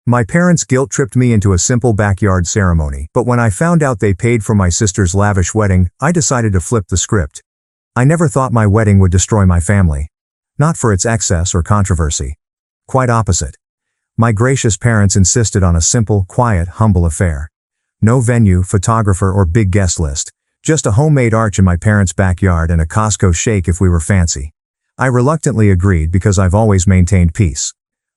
My parents guilt-tripped me into a simple backyard ceremony, but when I found out they paid for my sister's lavish wedding, I decided to flip the script. I never thought my wedding would destroy my family. Not for its excess or controversy. Quite opposite. My gracious parents insisted on a simple, quiet, humble affair. No venue, photographer, or big guest list. Just a homemade arch in my parents' backyard and a Costco shake if we were fancy. I reluctantly agreed because I've always maintained peace.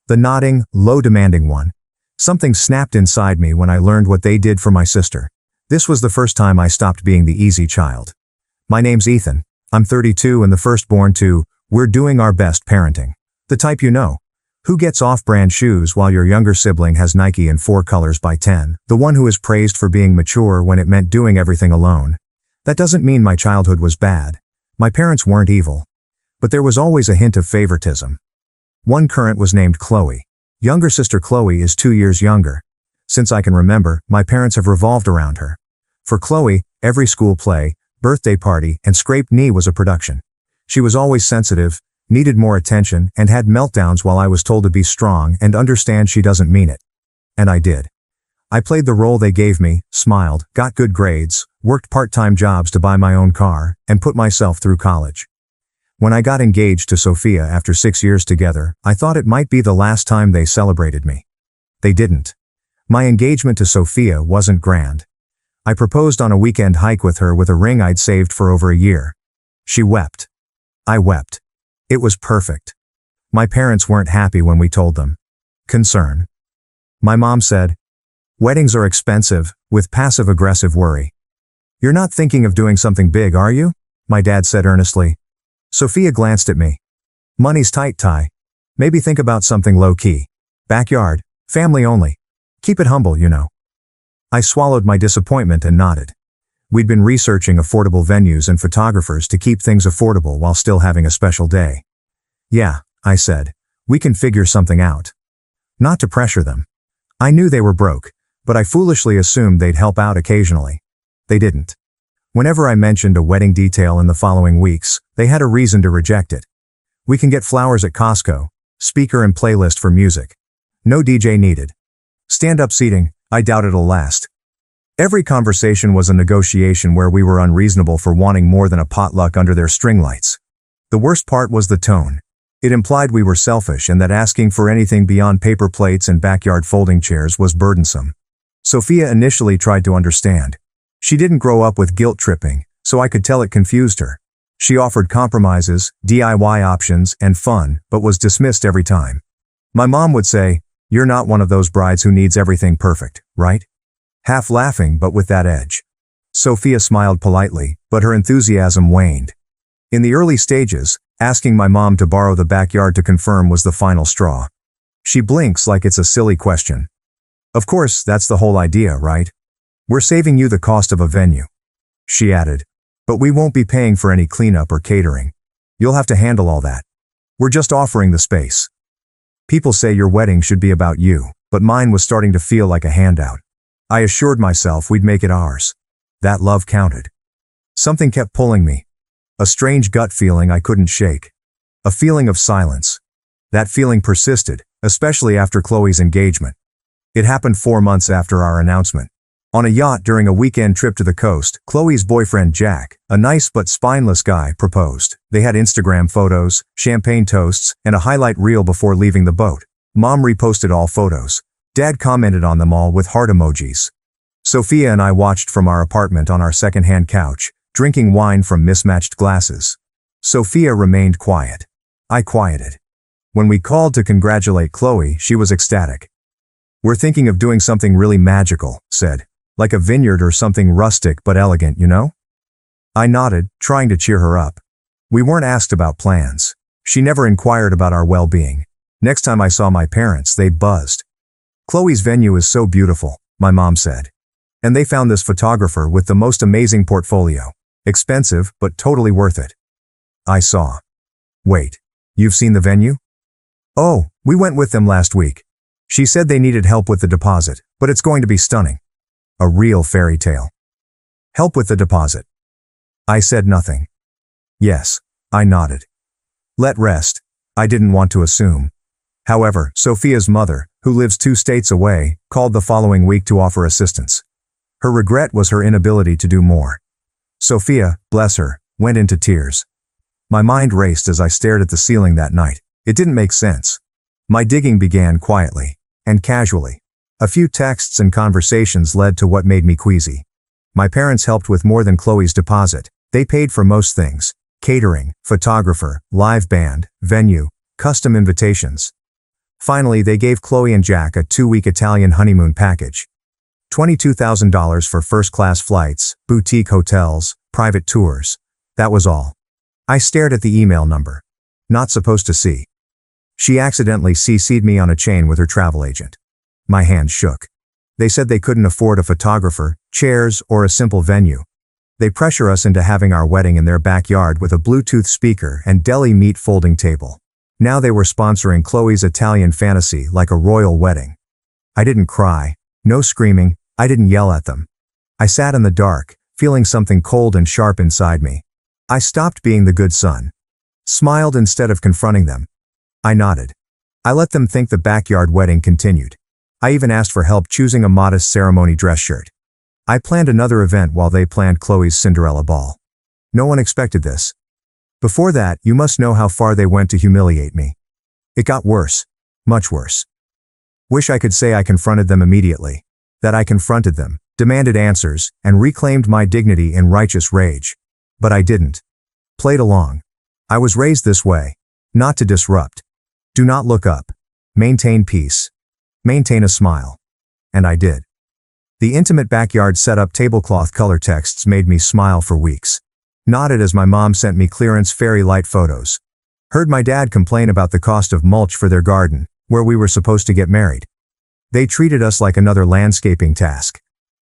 The nodding, low-demanding one. Something snapped inside me when I learned what they did for my sister. This was the first time I stopped being the easy child. My name's Ethan. I'm 32 and the firstborn to, we're doing our best parenting. The type you know. Who gets off-brand shoes while your younger sibling has Nike in 4 colors by 10? The one who is praised for being mature when it meant doing everything alone. That doesn't mean my childhood was bad. My parents weren't evil. But there was always a hint of favoritism. One current was named Chloe. Younger sister Chloe is 2 years younger. Since I can remember, my parents have revolved around her. For Chloe, every school play, birthday party, and scraped knee was a production. She was always sensitive, needed more attention, and had meltdowns while I was told to be strong and understand she doesn't mean it. And I did. I played the role they gave me, smiled, got good grades, worked part-time jobs to buy my own car, and put myself through college. When I got engaged to Sophia after 6 years together, I thought it might be the last time they celebrated me. They didn't. My engagement to Sophia wasn't grand. I proposed on a weekend hike with her with a ring I'd saved for over a year. She wept. I wept. It was perfect. My parents weren't happy when we told them. Concern. My mom said, "Weddings are expensive," with passive-aggressive worry. "You're not thinking of doing something big, are you?" My dad said earnestly. Sophia glanced at me. "Money's tight, Ty. Maybe think about something low-key. Backyard, family only. Keep it humble, you know." I swallowed my disappointment and nodded. We'd been researching affordable venues and photographers to keep things affordable while still having a special day. "Yeah," I said, "we can figure something out." Not to pressure them. I knew they were broke, but I foolishly assumed they'd help out occasionally. They didn't. Whenever I mentioned a wedding detail in the following weeks, they had a reason to reject it. "We can get flowers at Costco, speaker and playlist for music. No DJ needed. Stand-up seating, I doubt it'll last." Every conversation was a negotiation where we were unreasonable for wanting more than a potluck under their string lights. The worst part was the tone. It implied we were selfish and that asking for anything beyond paper plates and backyard folding chairs was burdensome. Sophia initially tried to understand. She didn't grow up with guilt tripping, so I could tell it confused her. She offered compromises, DIY options, and fun, but was dismissed every time. My mom would say, "You're not one of those brides who needs everything perfect, right?" Half laughing but with that edge. Sophia smiled politely, but her enthusiasm waned. In the early stages, asking my mom to borrow the backyard to confirm was the final straw. She blinks like it's a silly question. "Of course, that's the whole idea, right? We're saving you the cost of a venue," she added. "But we won't be paying for any cleanup or catering. You'll have to handle all that. We're just offering the space." People say your wedding should be about you, but mine was starting to feel like a handout. I assured myself we'd make it ours. That love counted. Something kept pulling me. A strange gut feeling I couldn't shake. A feeling of silence. That feeling persisted, especially after Chloe's engagement. It happened 4 months after our announcement. On a yacht during a weekend trip to the coast, Chloe's boyfriend Jack, a nice but spineless guy, proposed. They had Instagram photos, champagne toasts, and a highlight reel before leaving the boat. Mom reposted all photos. Dad commented on them all with heart emojis. Sophia and I watched from our apartment on our second-hand couch, drinking wine from mismatched glasses. Sophia remained quiet. I quieted. When we called to congratulate Chloe, she was ecstatic. "We're thinking of doing something really magical," said. "Like a vineyard or something rustic but elegant, you know?" I nodded, trying to cheer her up. We weren't asked about plans. She never inquired about our well-being. Next time I saw my parents, they buzzed. "Chloe's venue is so beautiful," my mom said. "And they found this photographer with the most amazing portfolio. Expensive, but totally worth it." I saw. "Wait, you've seen the venue?" "Oh, we went with them last week. She said they needed help with the deposit, but it's going to be stunning. A real fairy tale." "Help with the deposit?" I said nothing. "Yes," I nodded. Let rest. I didn't want to assume. However, Sophia's mother, who lives 2 states away, called the following week to offer assistance. Her regret was her inability to do more. Sophia, bless her, went into tears. My mind raced as I stared at the ceiling that night. It didn't make sense. My digging began quietly and casually. A few texts and conversations led to what made me queasy. My parents helped with more than Chloe's deposit. They paid for most things: catering, photographer, live band, venue, custom invitations. Finally, they gave Chloe and Jack a 2-week Italian honeymoon package. $22,000 for first-class flights, boutique hotels, private tours. That was all. I stared at the email number. Not supposed to see. She accidentally CC'd me on a chain with her travel agent. My hands shook. They said they couldn't afford a photographer, chairs, or a simple venue. They pressure us into having our wedding in their backyard with a Bluetooth speaker and deli meat folding table. Now they were sponsoring Chloe's Italian fantasy like a royal wedding. I didn't cry. No screaming. I didn't yell at them. I sat in the dark, feeling something cold and sharp inside me. I stopped being the good son. Smiled instead of confronting them. I nodded. I let them think the backyard wedding continued. I even asked for help choosing a modest ceremony dress shirt. I planned another event while they planned Chloe's Cinderella ball. No one expected this. Before that, you must know how far they went to humiliate me. It got worse. Much worse. Wish I could say I confronted them immediately. That I confronted them, demanded answers, and reclaimed my dignity in righteous rage. But I didn't. Played along. I was raised this way. Not to disrupt. Do not look up. Maintain peace. Maintain a smile. And I did. The intimate backyard setup tablecloth color texts made me smile for weeks. Nodded as my mom sent me clearance fairy light photos. Heard my dad complain about the cost of mulch for their garden, where we were supposed to get married. They treated us like another landscaping task.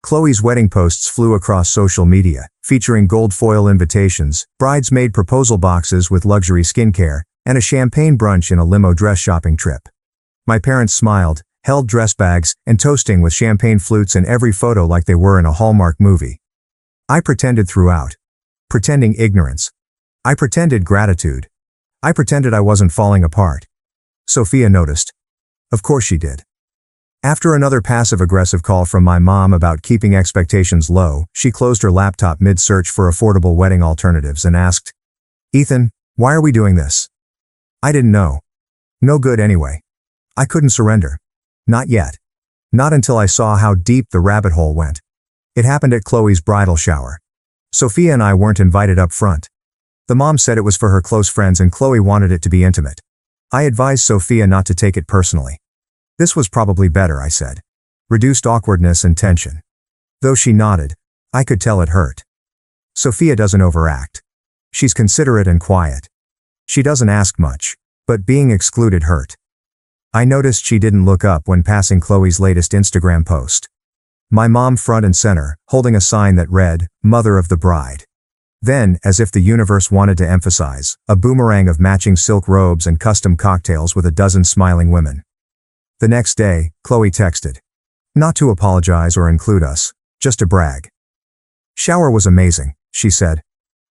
Chloe's wedding posts flew across social media, featuring gold foil invitations, bridesmaid proposal boxes with luxury skincare, and a champagne brunch in a limo dress shopping trip. My parents smiled, held dress bags, and toasting with champagne flutes in every photo like they were in a Hallmark movie. I pretended throughout. Pretending ignorance. I pretended gratitude. I pretended I wasn't falling apart. Sophia noticed. Of course she did. After another passive-aggressive call from my mom about keeping expectations low, she closed her laptop mid-search for affordable wedding alternatives and asked, "Ethan, why are we doing this?" I didn't know. No good anyway. I couldn't surrender. Not yet. Not until I saw how deep the rabbit hole went. It happened at Chloe's bridal shower. Sophia and I weren't invited up front. The mom said it was for her close friends and Chloe wanted it to be intimate. I advised Sophia not to take it personally. This was probably better, I said. Reduced awkwardness and tension. Though she nodded, I could tell it hurt. Sophia doesn't overact. She's considerate and quiet. She doesn't ask much, but being excluded hurt. I noticed she didn't look up when passing Chloe's latest Instagram post. My mom front and center, holding a sign that read, "Mother of the Bride." Then, as if the universe wanted to emphasize, a boomerang of matching silk robes and custom cocktails with a dozen smiling women. The next day, Chloe texted. Not to apologize or include us, just to brag. "Shower was amazing," she said.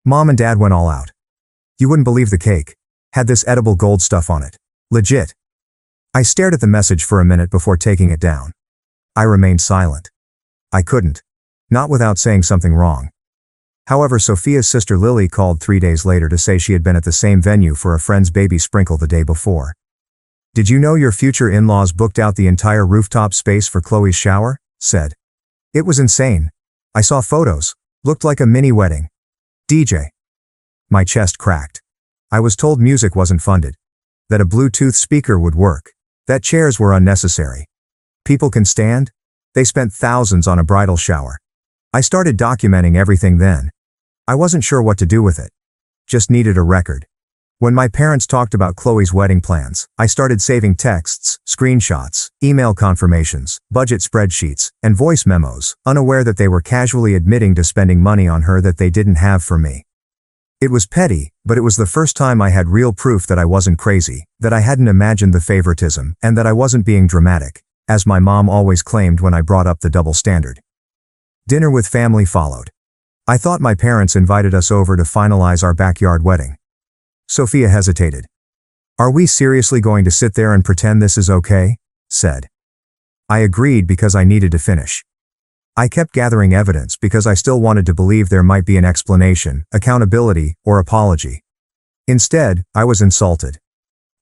"Mom and Dad went all out. You wouldn't believe the cake. Had this edible gold stuff on it. Legit." I stared at the message for a minute before taking it down. I remained silent. I couldn't. Not without saying something wrong. However, Sophia's sister Lily called 3 days later to say she had been at the same venue for a friend's baby sprinkle the day before. "Did you know your future in-laws booked out the entire rooftop space for Chloe's shower?" said. "It was insane. I saw photos. Looked like a mini wedding. DJ." My chest cracked. I was told music wasn't funded. That a Bluetooth speaker would work. That chairs were unnecessary. People can stand? They spent thousands on a bridal shower. I started documenting everything then. I wasn't sure what to do with it. Just needed a record. When my parents talked about Chloe's wedding plans, I started saving texts, screenshots, email confirmations, budget spreadsheets, and voice memos, unaware that they were casually admitting to spending money on her that they didn't have for me. It was petty, but it was the first time I had real proof that I wasn't crazy, that I hadn't imagined the favoritism, and that I wasn't being dramatic, as my mom always claimed when I brought up the double standard. Dinner with family followed. I thought my parents invited us over to finalize our backyard wedding. Sophia hesitated. Are we seriously going to sit there and pretend this is okay? Said. I agreed because I needed to finish. I kept gathering evidence because I still wanted to believe there might be an explanation, accountability, or apology. Instead, I was insulted.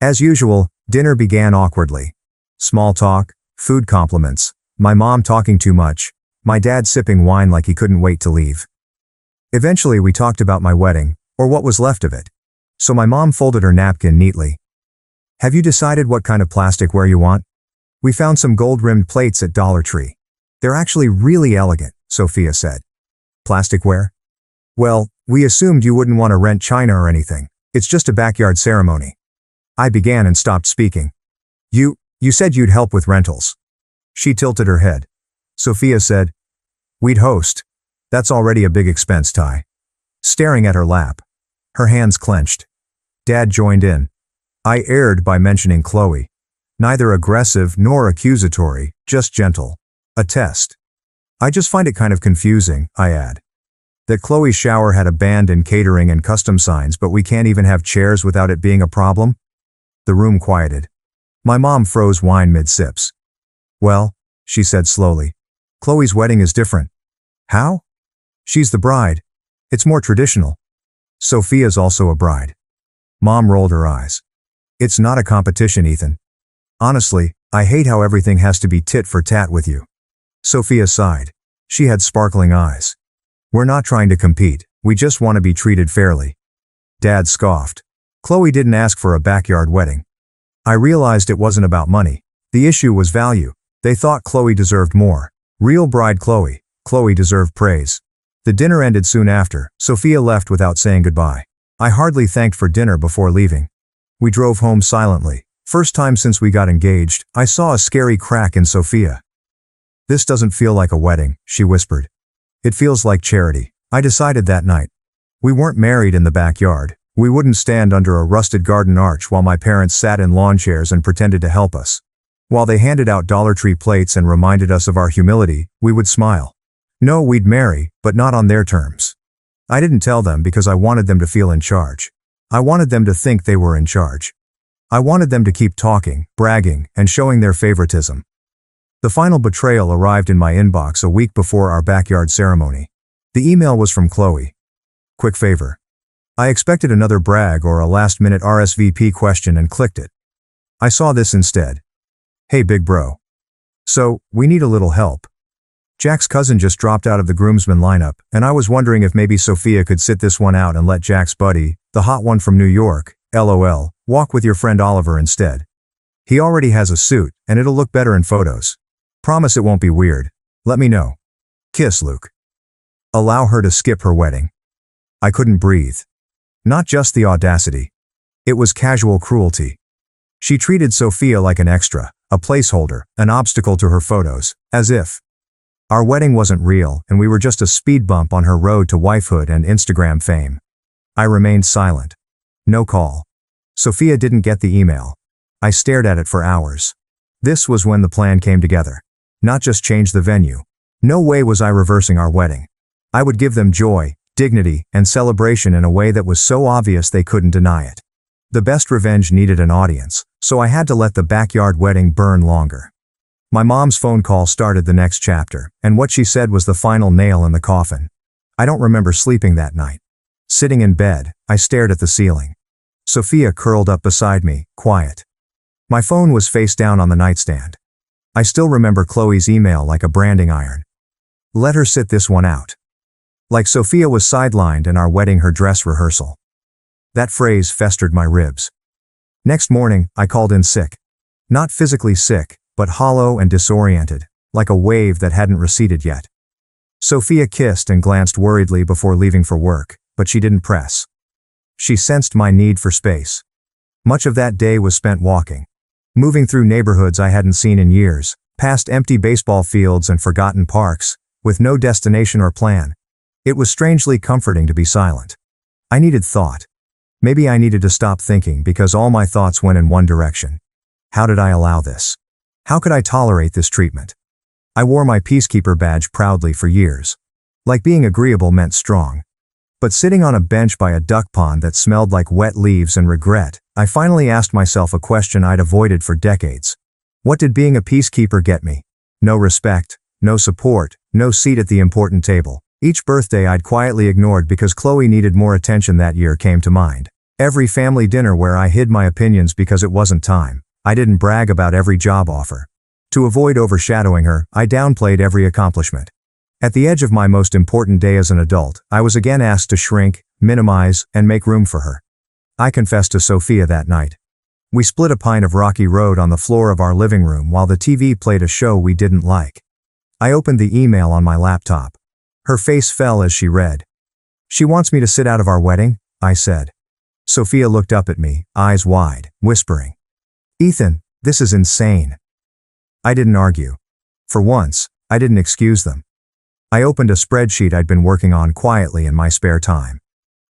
As usual, dinner began awkwardly. Small talk, food compliments, my mom talking too much, my dad sipping wine like he couldn't wait to leave. Eventually we talked about my wedding, or what was left of it. So my mom folded her napkin neatly. Have you decided what kind of plasticware you want? We found some gold-rimmed plates at Dollar Tree. They're actually really elegant, Sophia said. Plasticware? Well, we assumed you wouldn't want to rent china or anything. It's just a backyard ceremony. I began and stopped speaking. You said you'd help with rentals. She tilted her head. Sophia said, we'd host. That's already a big expense, Ty. Staring at her lap. Her hands clenched. Dad joined in. I erred by mentioning Chloe. Neither aggressive nor accusatory, just gentle. A test. I just find it kind of confusing, I add. That Chloe's shower had a band and catering and custom signs, but we can't even have chairs without it being a problem? The room quieted. My mom froze wine mid-sips. Well, she said slowly, Chloe's wedding is different. How? She's the bride. It's more traditional. Sophia's also a bride. Mom rolled her eyes. It's not a competition, Ethan. Honestly, I hate how everything has to be tit for tat with you. Sophia sighed. She had sparkling eyes. We're not trying to compete, we just want to be treated fairly. Dad scoffed. Chloe didn't ask for a backyard wedding. I realized it wasn't about money. The issue was value. They thought Chloe deserved more. Real bride Chloe. Chloe deserved praise. The dinner ended soon after. Sophia left without saying goodbye. I hardly thanked for dinner before leaving. We drove home silently. First time since we got engaged, I saw a scary crack in Sophia. This doesn't feel like a wedding, she whispered. It feels like charity. I decided that night. We weren't married in the backyard. We wouldn't stand under a rusted garden arch while my parents sat in lawn chairs and pretended to help us. While they handed out Dollar Tree plates and reminded us of our humility, we would smile. No, we'd marry, but not on their terms. I didn't tell them because I wanted them to feel in charge. I wanted them to think they were in charge. I wanted them to keep talking, bragging, and showing their favoritism. The final betrayal arrived in my inbox a week before our backyard ceremony. The email was from Chloe. Quick favor. I expected another brag or a last-minute RSVP question and clicked it. I saw this instead. Hey big bro. So, we need a little help. Jack's cousin just dropped out of the groomsmen lineup, and I was wondering if maybe Sophia could sit this one out and let Jack's buddy, the hot one from New York, LOL, walk with your friend Oliver instead. He already has a suit, and it'll look better in photos. Promise it won't be weird. Let me know. Kiss, Luke. Allow her to skip her wedding. I couldn't breathe. Not just the audacity. It was casual cruelty. She treated Sophia like an extra, a placeholder, an obstacle to her photos, as if our wedding wasn't real and we were just a speed bump on her road to wifehood and Instagram fame. I remained silent. No call. Sophia didn't get the email. I stared at it for hours. This was when the plan came together. Not just change the venue. No way was I reversing our wedding. I would give them joy, dignity, and celebration in a way that was so obvious they couldn't deny it. The best revenge needed an audience, so I had to let the backyard wedding burn longer. My mom's phone call started the next chapter, and what she said was the final nail in the coffin. I don't remember sleeping that night. Sitting in bed, I stared at the ceiling. Sophia curled up beside me, quiet. My phone was face down on the nightstand. I still remember Chloe's email like a branding iron. Let her sit this one out. Like Sophia was sidelined in our wedding her dress rehearsal. That phrase festered my ribs. Next morning, I called in sick. Not physically sick, but hollow and disoriented, like a wave that hadn't receded yet. Sophia kissed and glanced worriedly before leaving for work, but she didn't press. She sensed my need for space. Much of that day was spent walking. Moving through neighborhoods I hadn't seen in years, past empty baseball fields and forgotten parks, with no destination or plan. It was strangely comforting to be silent. I needed thought. Maybe I needed to stop thinking because all my thoughts went in one direction. How did I allow this? How could I tolerate this treatment? I wore my peacekeeper badge proudly for years. Like being agreeable meant strong. But sitting on a bench by a duck pond that smelled like wet leaves and regret, I finally asked myself a question I'd avoided for decades. What did being a peacekeeper get me? No respect, no support, no seat at the important table. Each birthday I'd quietly ignored because Chloe needed more attention that year came to mind. Every family dinner where I hid my opinions because it wasn't time. I didn't brag about every job offer. To avoid overshadowing her, I downplayed every accomplishment. At the edge of my most important day as an adult, I was again asked to shrink, minimize, and make room for her. I confessed to Sophia that night. We split a pint of Rocky Road on the floor of our living room while the TV played a show we didn't like. I opened the email on my laptop. Her face fell as she read. "She wants me to sit out of our wedding," I said. Sophia looked up at me, eyes wide, whispering, "Ethan, this is insane." I didn't argue. For once, I didn't excuse them. I opened a spreadsheet I'd been working on quietly in my spare time.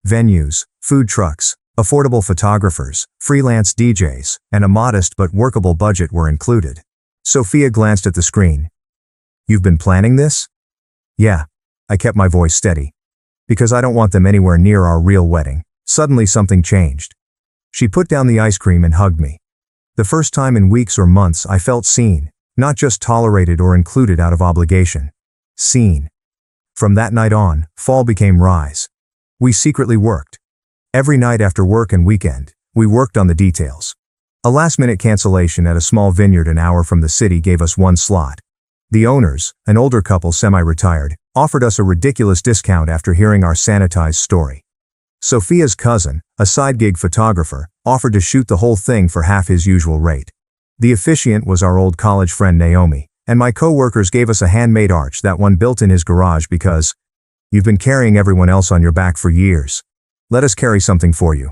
Venues, food trucks, affordable photographers, freelance DJs, and a modest but workable budget were included. Sophia glanced at the screen. "You've been planning this?" "Yeah." I kept my voice steady. "Because I don't want them anywhere near our real wedding." Suddenly something changed. She put down the ice cream and hugged me. The first time in weeks or months I felt seen, not just tolerated or included out of obligation. Seen. From that night on, fall became rise. We secretly worked. Every night after work and weekend, we worked on the details. A last-minute cancellation at a small vineyard an hour from the city gave us one slot. The owners, an older couple semi-retired, offered us a ridiculous discount after hearing our sanitized story. Sophia's cousin, a side-gig photographer, offered to shoot the whole thing for half his usual rate. The officiant was our old college friend Naomi, and my co-workers gave us a handmade arch that one built in his garage because, "You've been carrying everyone else on your back for years. Let us carry something for you."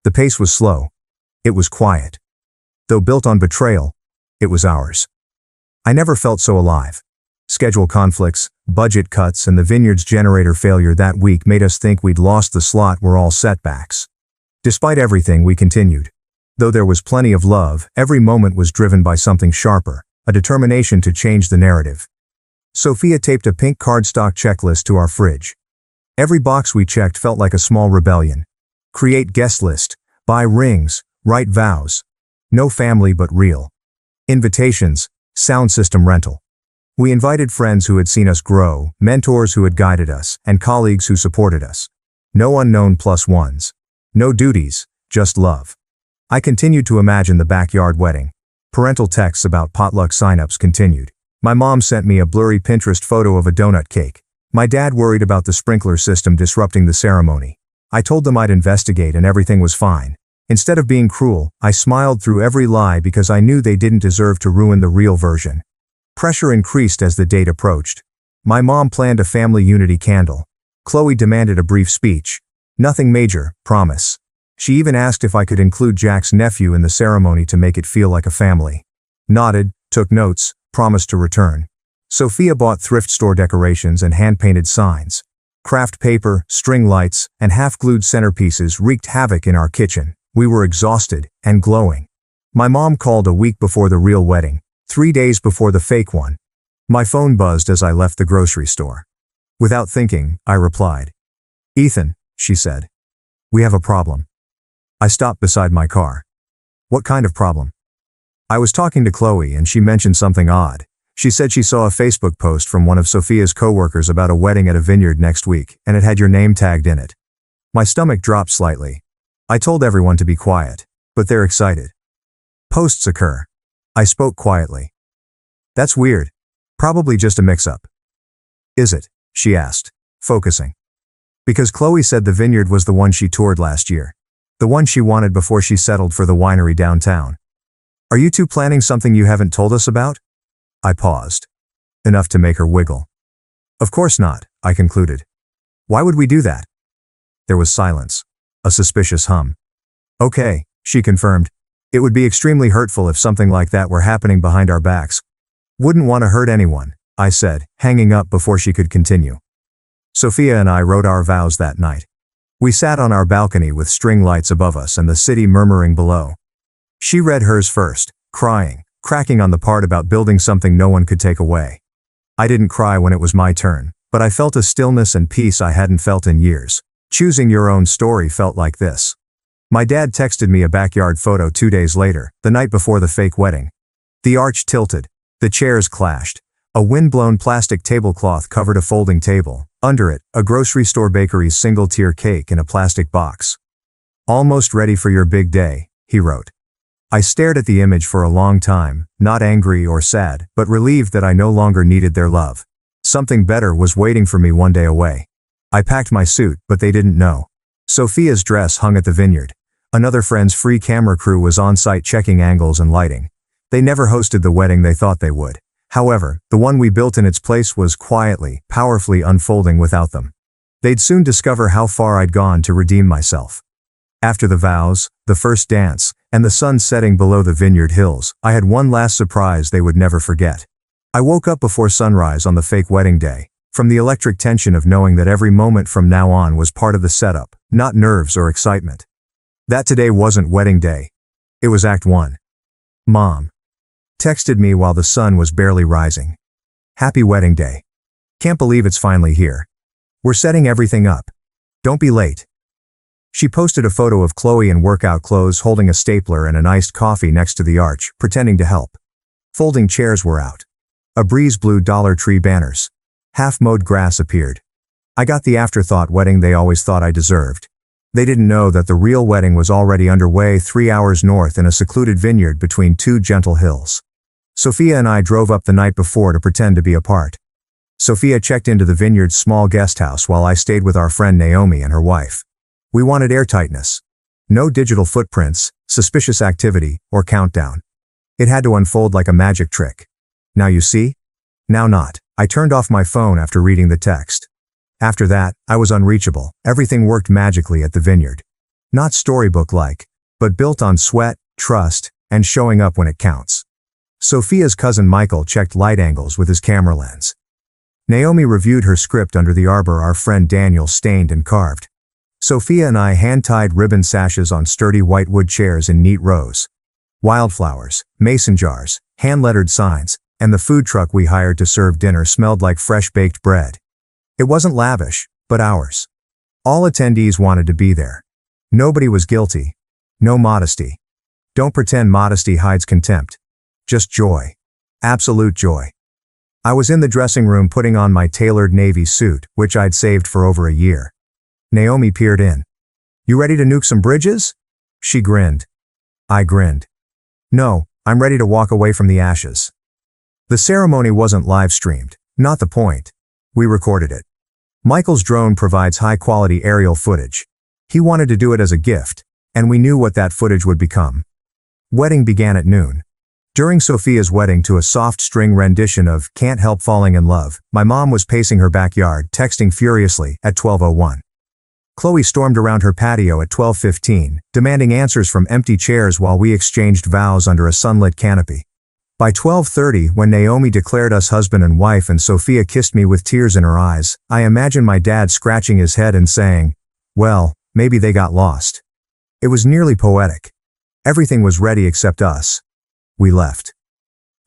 The pace was slow. It was quiet. Though built on betrayal, it was ours. I never felt so alive. Schedule conflicts, budget cuts, and the vineyard's generator failure that week made us think we'd lost the slot were all setbacks. Despite everything, we continued. Though there was plenty of love, every moment was driven by something sharper, a determination to change the narrative. Sophia taped a pink cardstock checklist to our fridge. Every box we checked felt like a small rebellion. Create guest list, buy rings, write vows. No family but real. Invitations, sound system rental. We invited friends who had seen us grow, mentors who had guided us, and colleagues who supported us. No unknown plus ones. No duties, just love. I continued to imagine the backyard wedding. Parental texts about potluck signups continued. My mom sent me a blurry Pinterest photo of a donut cake. My dad worried about the sprinkler system disrupting the ceremony. I told them I'd investigate and everything was fine. Instead of being cruel, I smiled through every lie because I knew they didn't deserve to ruin the real version. Pressure increased as the date approached. My mom planned a family unity candle. Chloe demanded a brief speech. Nothing major, promise. She even asked if I could include Jack's nephew in the ceremony to make it feel like a family. Nodded, took notes, promised to return. Sophia bought thrift store decorations and hand-painted signs. Craft paper, string lights, and half-glued centerpieces wreaked havoc in our kitchen. We were exhausted and glowing. My mom called a week before the real wedding, 3 days before the fake one. My phone buzzed as I left the grocery store. Without thinking, I replied. "Ethan," she said. "We have a problem." I stopped beside my car. "What kind of problem?" I was talking to Chloe and she mentioned something odd. She said she saw a Facebook post from one of Sophia's coworkers about a wedding at a vineyard next week, and it had your name tagged in it. My stomach dropped slightly. I told everyone to be quiet, but they're excited. Posts occur. I spoke quietly. "That's weird. Probably just a mix-up." "Is it?" she asked, focusing. Because Chloe said the vineyard was the one she toured last year. The one she wanted before she settled for the winery downtown. "Are you two planning something you haven't told us about?" I paused. Enough to make her wiggle. "Of course not," I concluded. "Why would we do that?" There was silence. A suspicious hum. "Okay," she confirmed. "It would be extremely hurtful if something like that were happening behind our backs." "Wouldn't want to hurt anyone," I said, hanging up before she could continue. Sophia and I wrote our vows that night. We sat on our balcony with string lights above us and the city murmuring below. She read hers first, crying, cracking on the part about building something no one could take away. I didn't cry when it was my turn, but I felt a stillness and peace I hadn't felt in years. Choosing your own story felt like this. My dad texted me a backyard photo 2 days later, the night before the fake wedding. The arch tilted. The chairs clashed. A wind-blown plastic tablecloth covered a folding table. Under it, a grocery store bakery's single-tier cake in a plastic box. "Almost ready for your big day," he wrote. I stared at the image for a long time, not angry or sad, but relieved that I no longer needed their love. Something better was waiting for me one day away. I packed my suit, but they didn't know. Sophia's dress hung at the vineyard. Another friend's free camera crew was on site checking angles and lighting. They never hosted the wedding they thought they would. However, the one we built in its place was quietly, powerfully unfolding without them. They'd soon discover how far I'd gone to redeem myself. After the vows, the first dance, and the sun setting below the vineyard hills, I had one last surprise they would never forget. I woke up before sunrise on the fake wedding day, from the electric tension of knowing that every moment from now on was part of the setup, not nerves or excitement. That today wasn't wedding day. It was Act 1. Mom texted me while the sun was barely rising. "Happy wedding day. Can't believe it's finally here. We're setting everything up. Don't be late." She posted a photo of Chloe in workout clothes holding a stapler and an iced coffee next to the arch, pretending to help. Folding chairs were out. A breeze blew Dollar Tree banners. Half-mowed grass appeared. I got the afterthought wedding they always thought I deserved. They didn't know that the real wedding was already underway 3 hours north in a secluded vineyard between two gentle hills. Sophia and I drove up the night before to pretend to be apart. Sophia checked into the vineyard's small guest house while I stayed with our friend Naomi and her wife. We wanted airtightness. No digital footprints, suspicious activity, or countdown. It had to unfold like a magic trick. Now you see? Now not. I turned off my phone after reading the text. After that, I was unreachable. Everything worked magically at the vineyard. Not storybook-like, but built on sweat, trust, and showing up when it counts. Sophia's cousin Michael checked light angles with his camera lens. Naomi reviewed her script under the arbor our friend Daniel stained and carved. Sophia and I hand-tied ribbon sashes on sturdy whitewood chairs in neat rows. Wildflowers, mason jars, hand-lettered signs, and the food truck we hired to serve dinner smelled like fresh-baked bread. It wasn't lavish, but ours. All attendees wanted to be there. Nobody was guilty. No modesty. Don't pretend modesty hides contempt. Just joy. Absolute joy. I was in the dressing room putting on my tailored navy suit, which I'd saved for over a year. Naomi peered in. "You ready to nuke some bridges?" She grinned. I grinned. "No, I'm ready to walk away from the ashes." The ceremony wasn't live-streamed. Not the point. We recorded it. Michael's drone provides high-quality aerial footage. He wanted to do it as a gift, and we knew what that footage would become. Wedding began at noon. During Sophia's wedding to a soft string rendition of "Can't Help Falling in Love," my mom was pacing her backyard, texting furiously at 12:01. Chloe stormed around her patio at 12:15, demanding answers from empty chairs while we exchanged vows under a sunlit canopy. By 12:30, when Naomi declared us husband and wife and Sophia kissed me with tears in her eyes, I imagined my dad scratching his head and saying, "Well, maybe they got lost." It was nearly poetic. Everything was ready except us. We left.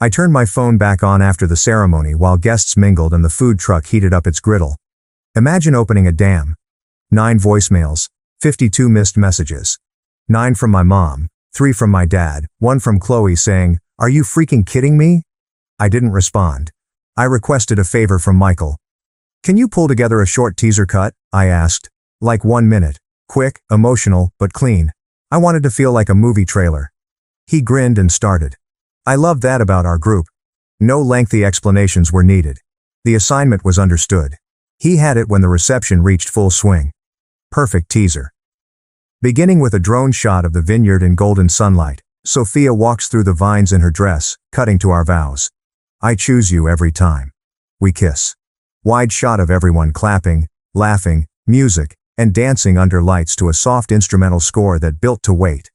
I turned my phone back on after the ceremony while guests mingled and the food truck heated up its griddle. Imagine opening a dam. 9 voicemails, 52 missed messages. 9 from my mom, 3 from my dad, 1 from Chloe saying, "Are you freaking kidding me?" I didn't respond. I requested a favor from Michael. "Can you pull together a short teaser cut?" I asked. Like 1 minute. Quick, emotional, but clean. I wanted to feel like a movie trailer. He grinned and started. I loved that about our group. No lengthy explanations were needed. The assignment was understood. He had it when the reception reached full swing. Perfect teaser. Beginning with a drone shot of the vineyard in golden sunlight, Sophia walks through the vines in her dress, cutting to our vows. "I choose you every time." We kiss. Wide shot of everyone clapping, laughing, music, and dancing under lights to a soft instrumental score that built to wait.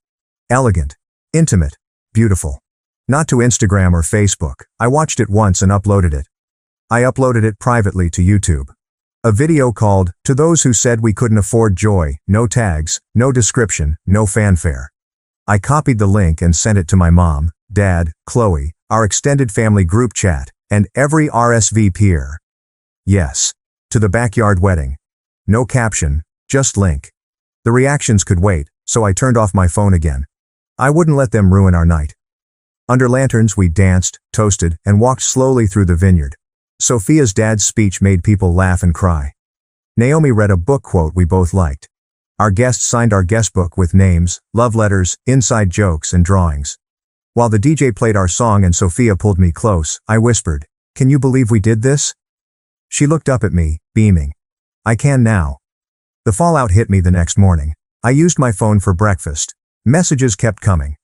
Elegant. Intimate. Beautiful. Not to Instagram or Facebook. I watched it once and uploaded it. I uploaded it privately to YouTube. A video called, "To Those Who Said We Couldn't Afford Joy," no tags, no description, no fanfare. I copied the link and sent it to my mom, dad, Chloe, our extended family group chat, and every RSVP'er. Yes. To the backyard wedding. No caption, just link. The reactions could wait, so I turned off my phone again. I wouldn't let them ruin our night. Under lanterns we danced, toasted, and walked slowly through the vineyard. Sophia's dad's speech made people laugh and cry. Naomi read a book quote we both liked. Our guests signed our guest book with names, love letters, inside jokes, and drawings. While the DJ played our song and Sophia pulled me close, I whispered, "Can you believe we did this?" She looked up at me, beaming. I can now. The fallout hit me the next morning. I used my phone for breakfast. Messages kept coming.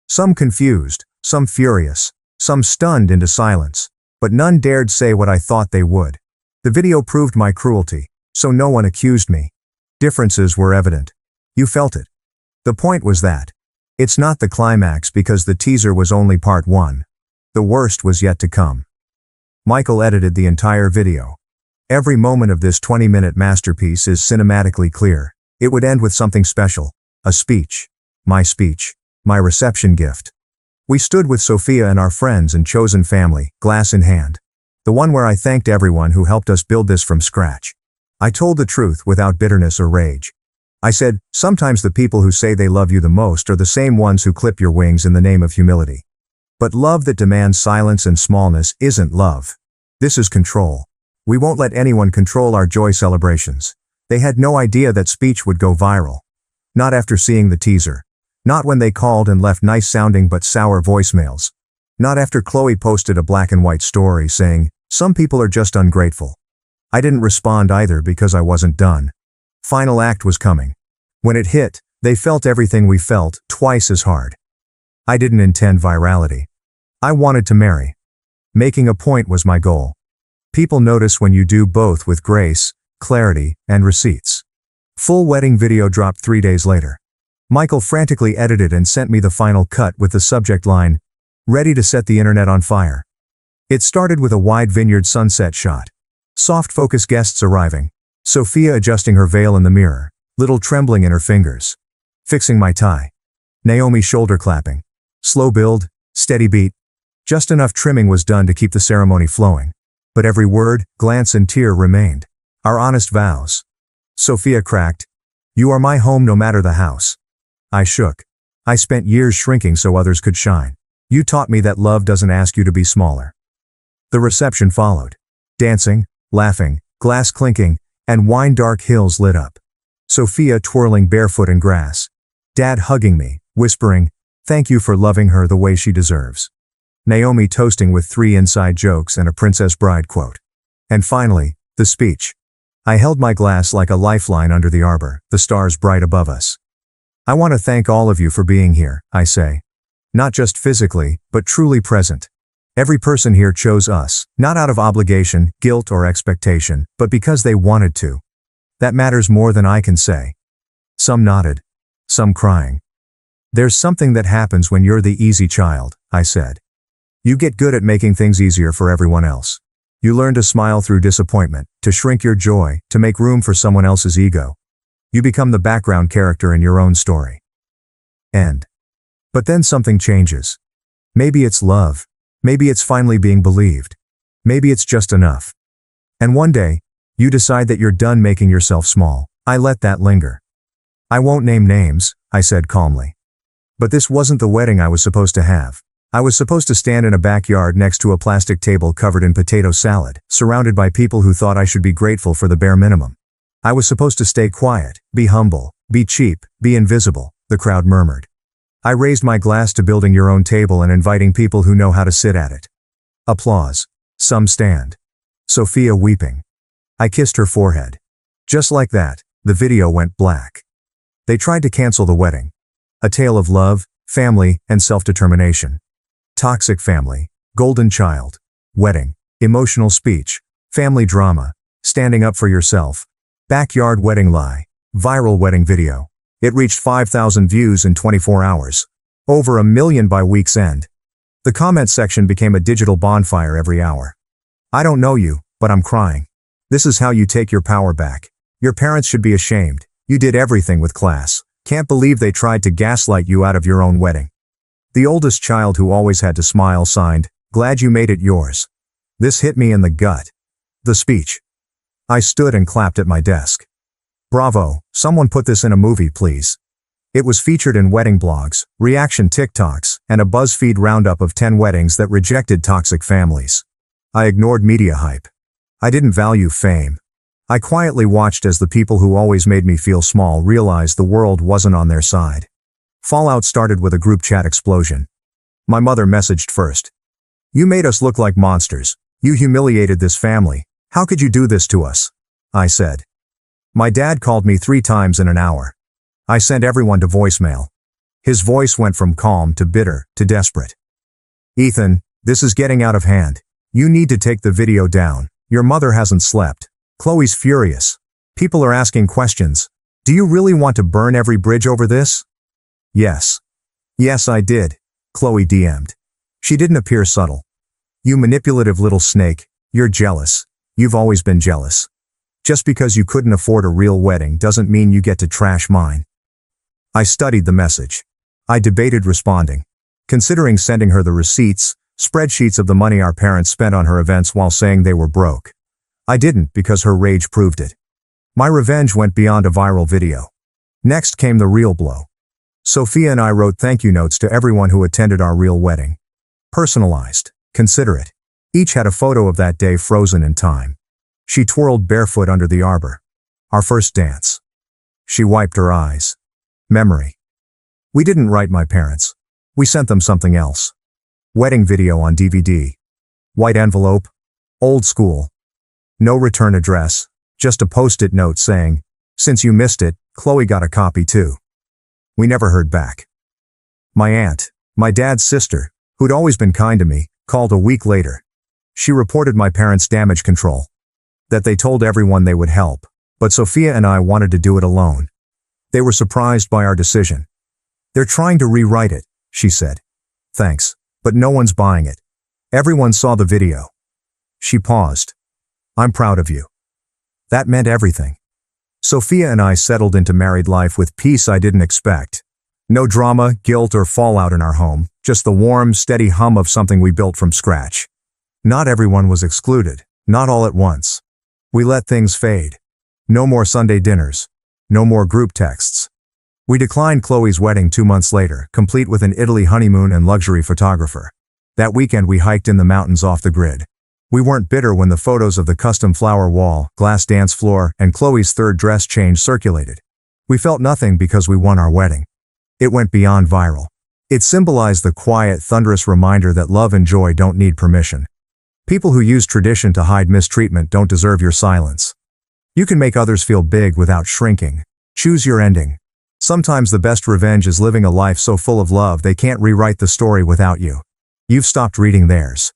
Some confused, some furious, some stunned into silence, but none dared say what I thought they would. The video proved my cruelty, so no one accused me. Differences were evident. You felt it. The point was that it's not the climax because the teaser was only part 1. The worst was yet to come. Michael edited the entire video. Every moment of this 20-minute masterpiece is cinematically clear. It would end with something special. A speech. My reception gift. We stood with Sophia and our friends and chosen family, glass in hand. The one where I thanked everyone who helped us build this from scratch. I told the truth without bitterness or rage. I said, sometimes the people who say they love you the most are the same ones who clip your wings in the name of humility. But love that demands silence and smallness isn't love. This is control. We won't let anyone control our joy celebrations. They had no idea that speech would go viral. Not after seeing the teaser. Not when they called and left nice-sounding but sour voicemails. Not after Chloe posted a black and white story saying, "Some people are just ungrateful." I didn't respond either because I wasn't done. Final act was coming. When it hit, they felt everything we felt, twice as hard. I didn't intend virality. I wanted to marry. Making a point was my goal. People notice when you do both with grace, clarity, and receipts. Full wedding video dropped 3 days later. Michael frantically edited and sent me the final cut with the subject line, "Ready to set the internet on fire." It started with a wide vineyard sunset shot. Soft focus guests arriving. Sophia adjusting her veil in the mirror, little trembling in her fingers. Fixing my tie. Naomi shoulder clapping. Slow build, steady beat. Just enough trimming was done to keep the ceremony flowing. But every word, glance and tear remained. Our honest vows. Sophia cracked, "You are my home no matter the house." I shook. I spent years shrinking so others could shine. You taught me that love doesn't ask you to be smaller. The reception followed. Dancing, laughing, glass clinking, and wine-dark hills lit up. Sophia twirling barefoot in grass. Dad hugging me, whispering, "Thank you for loving her the way she deserves." Naomi toasting with 3 inside jokes and a Princess Bride quote. And finally, the speech. I held my glass like a lifeline under the arbor, the stars bright above us. I want to thank all of you for being here, I say. Not just physically, but truly present. Every person here chose us, not out of obligation, guilt, or expectation, but because they wanted to. That matters more than I can say. Some nodded. Some crying. There's something that happens when you're the easy child, I said. You get good at making things easier for everyone else. You learn to smile through disappointment, to shrink your joy, to make room for someone else's ego. You become the background character in your own story. End. But then something changes. Maybe it's love. Maybe it's finally being believed. Maybe it's just enough. And one day, you decide that you're done making yourself small. I let that linger. I won't name names, I said calmly. But this wasn't the wedding I was supposed to have. I was supposed to stand in a backyard next to a plastic table covered in potato salad, surrounded by people who thought I should be grateful for the bare minimum. I was supposed to stay quiet, be humble, be cheap, be invisible, the crowd murmured. I raised my glass to building your own table and inviting people who know how to sit at it. Applause. Some stand. Sophia weeping. I kissed her forehead. Just like that, the video went black. They tried to cancel the wedding. A tale of love, family, and self-determination. Toxic family, golden child, wedding, emotional speech, family drama, standing up for yourself, backyard wedding lie, viral wedding video. It reached 5,000 views in 24 hours. Over 1 million by week's end. The comment section became a digital bonfire every hour. I don't know you, but I'm crying. This is how you take your power back. Your parents should be ashamed. You did everything with class. Can't believe they tried to gaslight you out of your own wedding. The oldest child who always had to smile signed, "Glad you made it yours." This hit me in the gut. The speech. I stood and clapped at my desk. Bravo, someone put this in a movie, please. It was featured in wedding blogs, reaction TikToks, and a BuzzFeed roundup of 10 weddings that rejected toxic families. I ignored media hype. I didn't value fame. I quietly watched as the people who always made me feel small realized the world wasn't on their side. Fallout started with a group chat explosion. My mother messaged first. "You made us look like monsters. You humiliated this family. How could you do this to us?" I said. My dad called me 3 times in an hour. I sent everyone to voicemail. His voice went from calm to bitter to desperate. "Ethan, this is getting out of hand. You need to take the video down. Your mother hasn't slept. Chloe's furious. People are asking questions. Do you really want to burn every bridge over this?" "Yes. Yes, I did," Chloe DM'd. She didn't appear subtle. "You manipulative little snake, you're jealous. You've always been jealous. Just because you couldn't afford a real wedding doesn't mean you get to trash mine." I studied the message. I debated responding, considering sending her the receipts, spreadsheets of the money our parents spent on her events while saying they were broke. I didn't because her rage proved it. My revenge went beyond a viral video. Next came the real blow. Sophia and I wrote thank you notes to everyone who attended our real wedding. Personalized, considerate. Each had a photo of that day frozen in time. She twirled barefoot under the arbor. Our first dance. She wiped her eyes. Memory. We didn't write my parents. We sent them something else. Wedding video on DVD. White envelope. Old school. No return address, just a post-it note saying, "Since you missed it, Chloe got a copy too." We never heard back. My aunt, my dad's sister, who'd always been kind to me, called a week later. She reported my parents' damage control. That they told everyone they would help, but Sophia and I wanted to do it alone. They were surprised by our decision. "They're trying to rewrite it," she said. "Thanks, but no one's buying it. Everyone saw the video." She paused. "I'm proud of you." That meant everything. Sophia and I settled into married life with peace I didn't expect. No drama, guilt, or fallout in our home, just the warm, steady hum of something we built from scratch. Not everyone was excluded, not all at once. We let things fade. No more Sunday dinners. No more group texts. We declined Chloe's wedding 2 months later, complete with an Italy honeymoon and luxury photographer. That weekend we hiked in the mountains off the grid. We weren't bitter when the photos of the custom flower wall, glass dance floor, and Chloe's third dress change circulated. We felt nothing because we won our wedding. It went beyond viral. It symbolized the quiet, thunderous reminder that love and joy don't need permission. People who use tradition to hide mistreatment don't deserve your silence. You can make others feel big without shrinking. Choose your ending. Sometimes the best revenge is living a life so full of love they can't rewrite the story without you. You've stopped reading theirs.